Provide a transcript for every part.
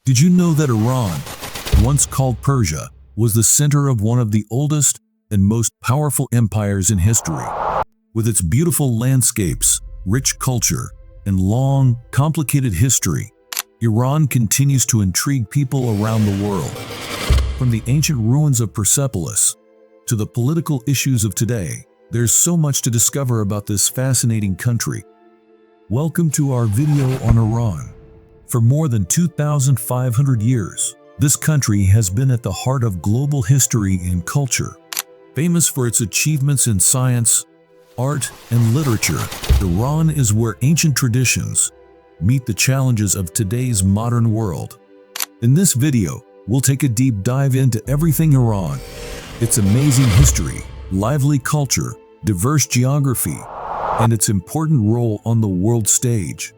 Did you know that Iran, once called Persia, was the center of one of the oldest and most powerful empires in history? With its beautiful landscapes, rich culture, and long, complicated history, Iran continues to intrigue people around the world. From the ancient ruins of Persepolis to the political issues of today, there's so much to discover about this fascinating country. Welcome to our video on Iran. For more than 2,500 years, this country has been at the heart of global history and culture. Famous for its achievements in science, art, and literature, Iran is where ancient traditions meet the challenges of today's modern world. In this video, we'll take a deep dive into everything Iran, its amazing history, lively culture, diverse geography, and its important role on the world stage.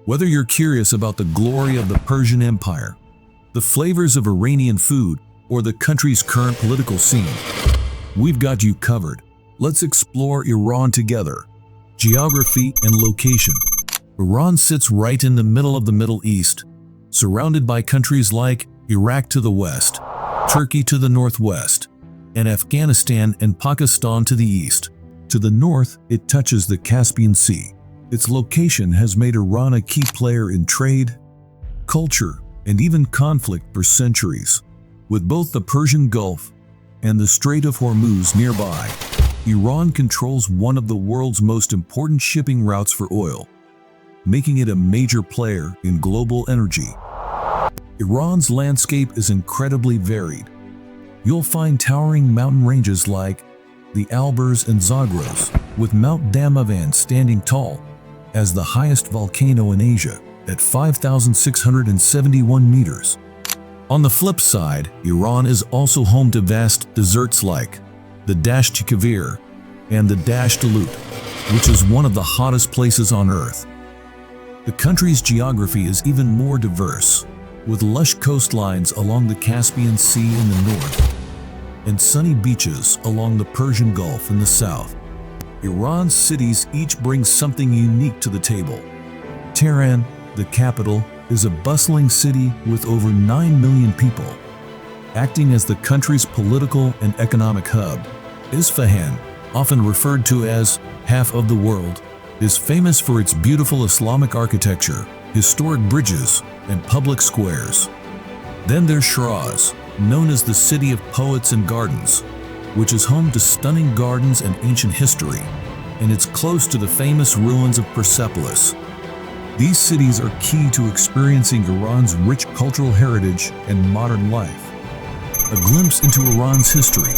Whether you're curious about the glory of the Persian Empire, the flavors of Iranian food, or the country's current political scene, we've got you covered. Let's explore Iran together. Geography and location. Iran sits right in the middle of the Middle East, surrounded by countries like Iraq to the west, Turkey to the northwest, and Afghanistan and Pakistan to the east. To the north, it touches the Caspian Sea. Its location has made Iran a key player in trade, culture, and even conflict for centuries. With both the Persian Gulf and the Strait of Hormuz nearby, Iran controls one of the world's most important shipping routes for oil, making it a major player in global energy. Iran's landscape is incredibly varied. You'll find towering mountain ranges like the Alborz and Zagros, with Mount Damavand standing tall as the highest volcano in Asia at 5,671 meters. On the flip side, Iran is also home to vast deserts like the Dasht Kavir and the Dasht Alut, which is one of the hottest places on Earth. The country's geography is even more diverse, with lush coastlines along the Caspian Sea in the north and sunny beaches along the Persian Gulf in the south. Iran's cities each bring something unique to the table. Tehran, the capital, is a bustling city with over 9 million people, acting as the country's political and economic hub. Isfahan, often referred to as half of the world, is famous for its beautiful Islamic architecture, historic bridges, and public squares. Then there's Shiraz, known as the city of poets and gardens, which is home to stunning gardens and ancient history, and it's close to the famous ruins of Persepolis. These cities are key to experiencing Iran's rich cultural heritage and modern life. A glimpse into Iran's history.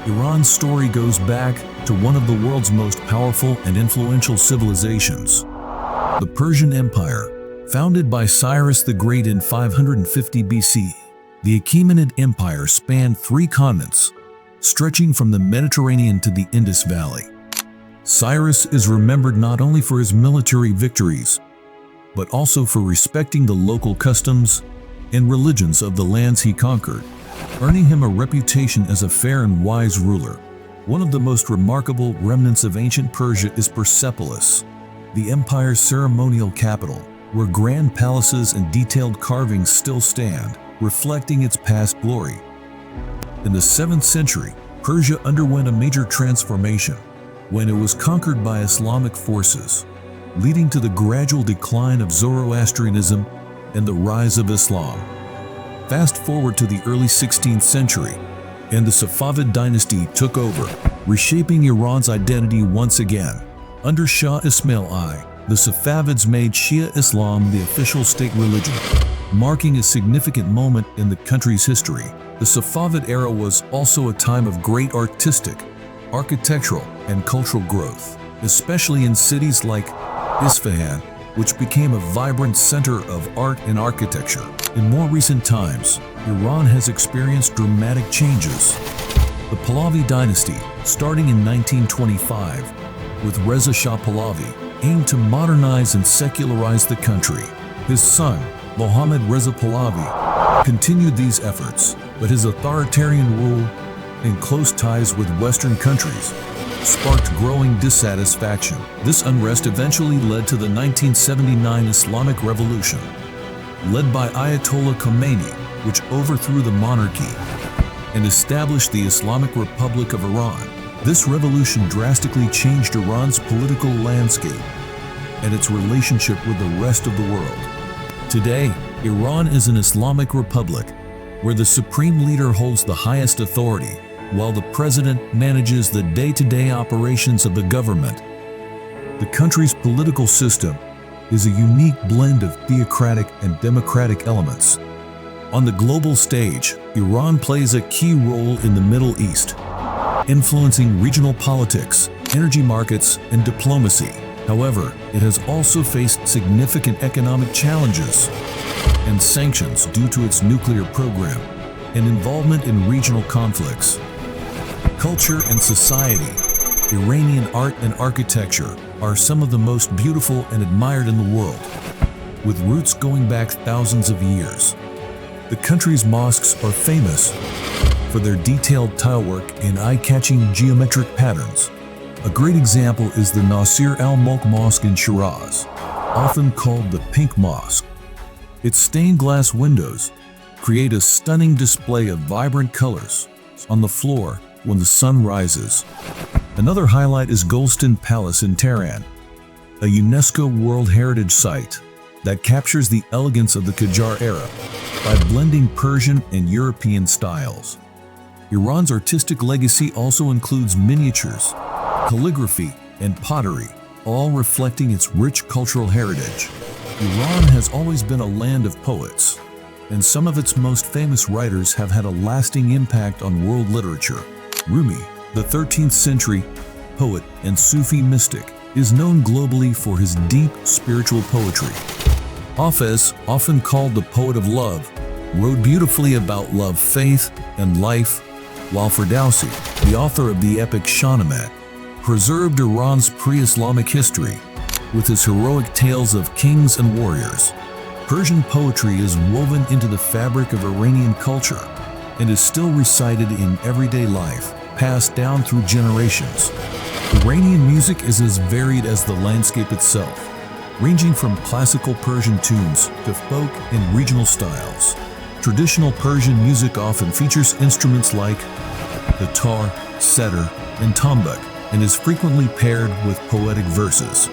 Iran's story goes back to one of the world's most powerful and influential civilizations, the Persian Empire. Founded by Cyrus the Great in 550 BC, the Achaemenid Empire spanned 3 continents, stretching from the Mediterranean to the Indus Valley. Cyrus is remembered not only for his military victories, but also for respecting the local customs and religions of the lands he conquered, earning him a reputation as a fair and wise ruler. One of the most remarkable remnants of ancient Persia is Persepolis, the empire's ceremonial capital, where grand palaces and detailed carvings still stand, reflecting its past glory. In the 7th century, Persia underwent a major transformation when it was conquered by Islamic forces, leading to the gradual decline of Zoroastrianism and the rise of Islam. Fast forward to the early 16th century, and the Safavid Dynasty took over, reshaping Iran's identity once again. Under Shah Ismail I, the Safavids made Shia Islam the official state religion, marking a significant moment in the country's history. The Safavid era was also a time of great artistic, architectural, and cultural growth, especially in cities like Isfahan, which became a vibrant center of art and architecture. In more recent times, Iran has experienced dramatic changes. The Pahlavi dynasty, starting in 1925, with Reza Shah Pahlavi, aimed to modernize and secularize the country. His son, Mohammad Reza Pahlavi, continued these efforts, but his authoritarian rule and close ties with Western countries sparked growing dissatisfaction. This unrest eventually led to the 1979 Islamic Revolution, led by Ayatollah Khomeini, which overthrew the monarchy and established the Islamic Republic of Iran. This revolution drastically changed Iran's political landscape and its relationship with the rest of the world. Today, Iran is an Islamic republic where the supreme leader holds the highest authority, while the president manages the day-to-day operations of the government. The country's political system is a unique blend of theocratic and democratic elements. On the global stage, Iran plays a key role in the Middle East, influencing regional politics, energy markets, and diplomacy. However, it has also faced significant economic challenges and sanctions due to its nuclear program and involvement in regional conflicts. Culture and society. Iranian art and architecture are some of the most beautiful and admired in the world, with roots going back thousands of years. The country's mosques are famous for their detailed tilework and eye-catching geometric patterns. A great example is the Nasir al-Mulk Mosque in Shiraz, often called the Pink Mosque. Its stained glass windows create a stunning display of vibrant colors on the floor when the sun rises. Another highlight is Golestan Palace in Tehran, a UNESCO World Heritage Site that captures the elegance of the Qajar era by blending Persian and European styles. Iran's artistic legacy also includes miniatures, calligraphy, and pottery, all reflecting its rich cultural heritage. Iran has always been a land of poets, and some of its most famous writers have had a lasting impact on world literature. Rumi, the 13th century poet and Sufi mystic, is known globally for his deep spiritual poetry. Hafez, often called the poet of love, wrote beautifully about love, faith, and life, while Ferdowsi, the author of the epic Shahnameh, preserved Iran's pre-Islamic history with his heroic tales of kings and warriors. Persian poetry is woven into the fabric of Iranian culture and is still recited in everyday life, passed down through generations. Iranian music is as varied as the landscape itself, ranging from classical Persian tunes to folk and regional styles. Traditional Persian music often features instruments like the tar, setar, and tambak, and is frequently paired with poetic verses.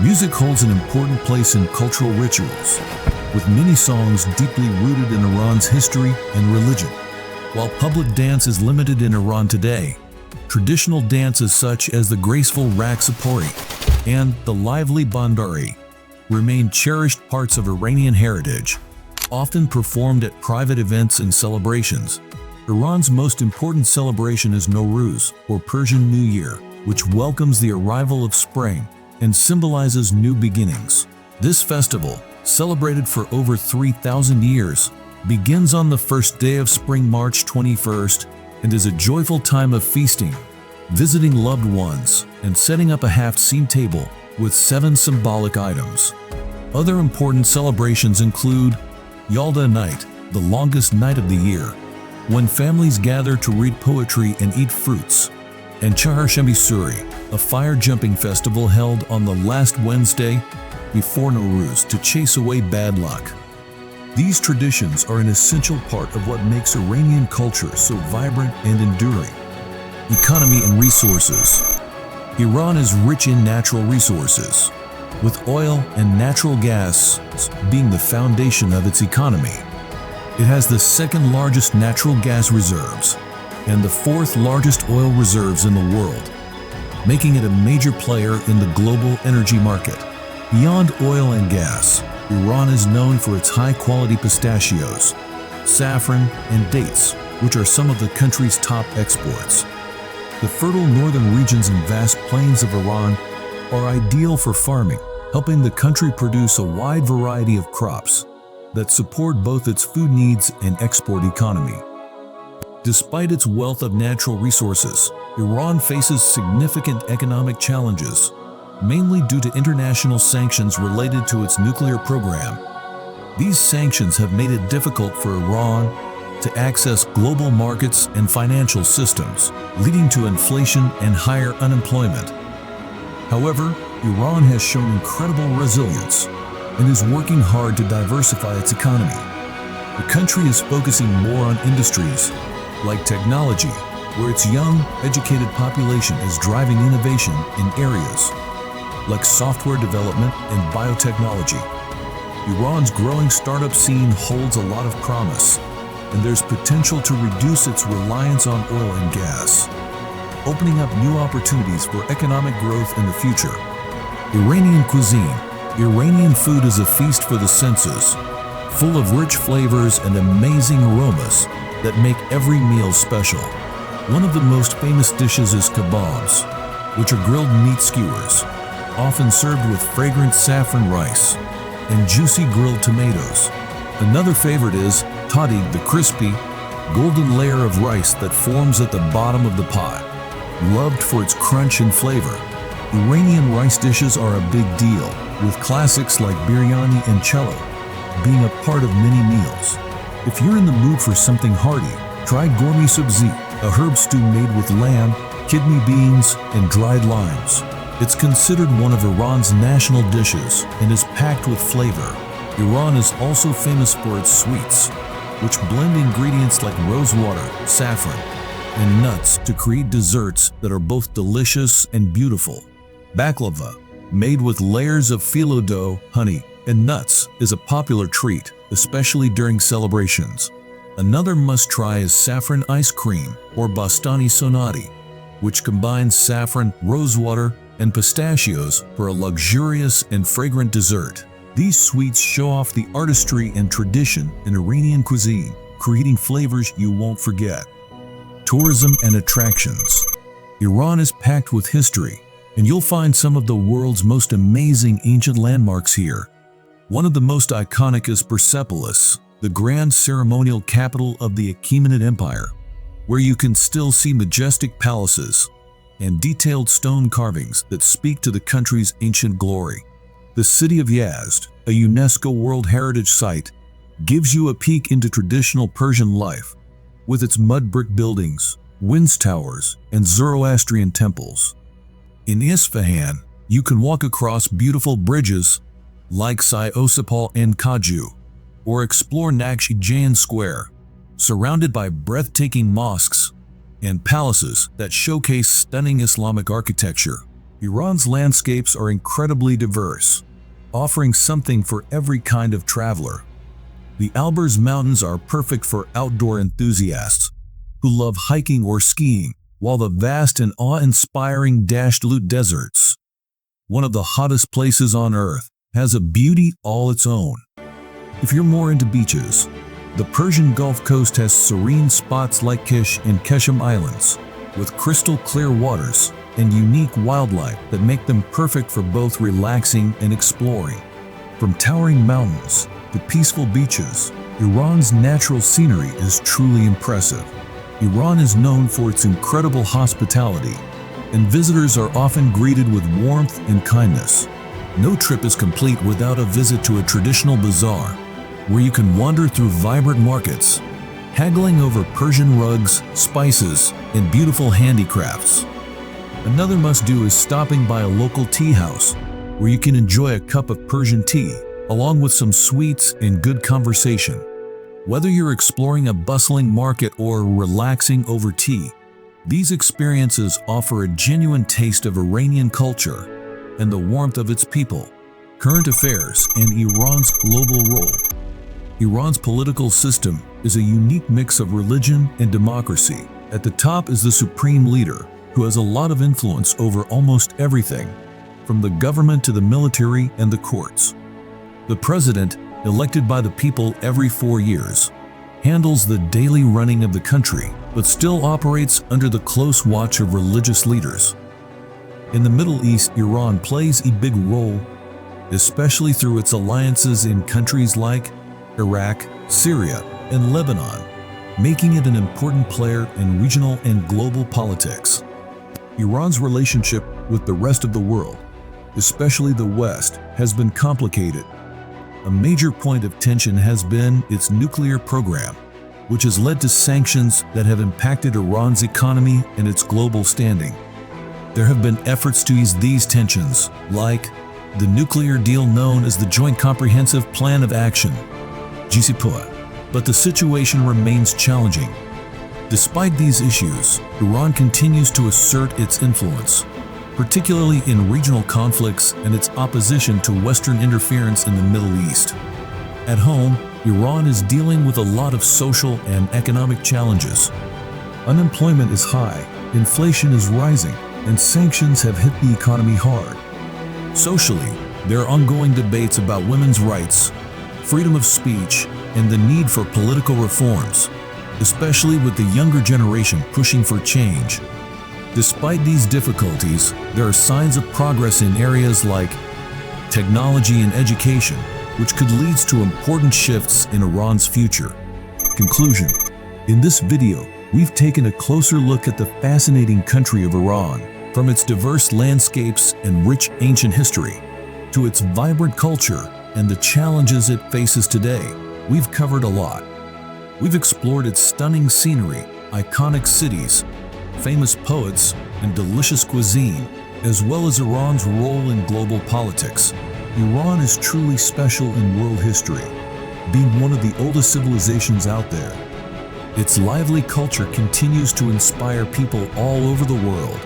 Music holds an important place in cultural rituals, with many songs deeply rooted in Iran's history and religion. While public dance is limited in Iran today, traditional dances such as the graceful Raksapori and the lively Bandari remain cherished parts of Iranian heritage, often performed at private events and celebrations. Iran's most important celebration is Nowruz, or Persian New Year, which welcomes the arrival of spring and symbolizes new beginnings. This festival, celebrated for over 3,000 years, begins on the first day of spring, March 21st, and is a joyful time of feasting, visiting loved ones, and setting up a half-seen table with 7 symbolic items. Other important celebrations include Yalda Night, the longest night of the year, when families gather to read poetry and eat fruits, and Chaharshembi Suri, a fire-jumping festival held on the last Wednesday before Nowruz to chase away bad luck. These traditions are an essential part of what makes Iranian culture so vibrant and enduring. Economy and resources. Iran is rich in natural resources, with oil and natural gas being the foundation of its economy. It has the second largest natural gas reserves and the 4th largest oil reserves in the world, making it a major player in the global energy market. Beyond oil and gas, Iran is known for its high-quality pistachios, saffron, and dates, which are some of the country's top exports. The fertile northern regions and vast plains of Iran are ideal for farming, helping the country produce a wide variety of crops that support both its food needs and export economy. Despite its wealth of natural resources, Iran faces significant economic challenges, mainly due to international sanctions related to its nuclear program. These sanctions have made it difficult for Iran to access global markets and financial systems, leading to inflation and higher unemployment. However, Iran has shown incredible resilience, and is working hard to diversify its economy. The country is focusing more on industries like technology, where its young, educated population is driving innovation in areas like software development and biotechnology. Iran's growing startup scene holds a lot of promise, and there's potential to reduce its reliance on oil and gas, opening up new opportunities for economic growth in the future. Iranian cuisine. Iranian food is a feast for the senses, full of rich flavors and amazing aromas that make every meal special. One of the most famous dishes is kebabs, which are grilled meat skewers, often served with fragrant saffron rice and juicy grilled tomatoes. Another favorite is tahdig, the crispy, golden layer of rice that forms at the bottom of the pot, loved for its crunch and flavor. Iranian rice dishes are a big deal, with classics like biryani and cello being a part of many meals. If you're in the mood for something hearty, try gourmet sabzi, a herb stew made with lamb, kidney beans, and dried limes. It's considered one of Iran's national dishes and is packed with flavor. Iran is also famous for its sweets, which blend ingredients like rose water, saffron, and nuts to create desserts that are both delicious and beautiful. Baklava, made with layers of phyllo dough, honey, and nuts, is a popular treat, especially during celebrations. Another must-try is saffron ice cream, or bastani sonati, which combines saffron, rosewater, and pistachios for a luxurious and fragrant dessert. These sweets show off the artistry and tradition in Iranian cuisine, creating flavors you won't forget. Tourism and attractions. Iran is packed with history, and you'll find some of the world's most amazing ancient landmarks here. One of the most iconic is Persepolis, the grand ceremonial capital of the Achaemenid Empire, where you can still see majestic palaces and detailed stone carvings that speak to the country's ancient glory. The city of Yazd, a UNESCO World Heritage Site, gives you a peek into traditional Persian life, with its mud brick buildings, winds towers, and Zoroastrian temples. In Isfahan, you can walk across beautiful bridges like Safavid and Kaju, or explore Nakshi Square, surrounded by breathtaking mosques and palaces that showcase stunning Islamic architecture. Iran's landscapes are incredibly diverse, offering something for every kind of traveler. The Alborz Mountains are perfect for outdoor enthusiasts who love hiking or skiing, while the vast and awe-inspiring Dasht deserts, one of the hottest places on Earth, has a beauty all its own. If you're more into beaches, the Persian Gulf Coast has serene spots like Kish and Keshem Islands, with crystal clear waters and unique wildlife that make them perfect for both relaxing and exploring. From towering mountains to peaceful beaches, Iran's natural scenery is truly impressive. Iran is known for its incredible hospitality, and visitors are often greeted with warmth and kindness. No trip is complete without a visit to a traditional bazaar, where you can wander through vibrant markets, haggling over Persian rugs, spices, and beautiful handicrafts. Another must-do is stopping by a local tea house, where you can enjoy a cup of Persian tea, along with some sweets and good conversation. Whether you're exploring a bustling market or relaxing over tea, these experiences offer a genuine taste of Iranian culture and the warmth of its people. Current affairs and Iran's global role. Iran's political system is a unique mix of religion and democracy. At the top is the supreme leader, who has a lot of influence over almost everything, from the government to the military and the courts. The president, elected by the people every 4 years, handles the daily running of the country, but still operates under the close watch of religious leaders. In the Middle East, Iran plays a big role, especially through its alliances in countries like Iraq, Syria, and Lebanon, making it an important player in regional and global politics. Iran's relationship with the rest of the world, especially the West, has been complicated. A major point of tension has been its nuclear program, which has led to sanctions that have impacted Iran's economy and its global standing. There have been efforts to ease these tensions, like the nuclear deal known as the Joint Comprehensive Plan of Action, GCPOA. But the situation remains challenging. Despite these issues, Iran continues to assert its influence, particularly in regional conflicts and its opposition to Western interference in the Middle East. At home, Iran is dealing with a lot of social and economic challenges. Unemployment is high, inflation is rising, and sanctions have hit the economy hard. Socially, there are ongoing debates about women's rights, freedom of speech, and the need for political reforms, especially with the younger generation pushing for change. Despite these difficulties, there are signs of progress in areas like technology and education, which could lead to important shifts in Iran's future. Conclusion: in this video, we've taken a closer look at the fascinating country of Iran, from its diverse landscapes and rich ancient history, to its vibrant culture and the challenges it faces today. We've covered a lot. We've explored its stunning scenery, iconic cities, famous poets, and delicious cuisine, as well as Iran's role in global politics. Iran is truly special in world history, being one of the oldest civilizations out there. Its lively culture continues to inspire people all over the world.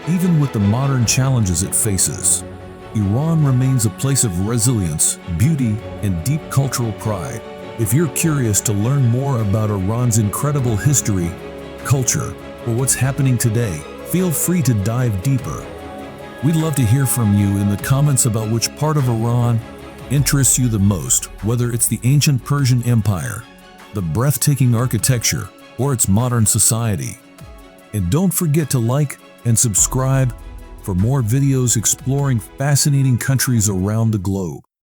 Even with the modern challenges it faces, Iran remains a place of resilience, beauty, and deep cultural pride. If you're curious to learn more about Iran's incredible history, culture, or what's happening today, feel free to dive deeper. We'd love to hear from you in the comments about which part of Iran interests you the most, whether it's the ancient Persian Empire, the breathtaking architecture, or its modern society. And don't forget to like and subscribe for more videos exploring fascinating countries around the globe.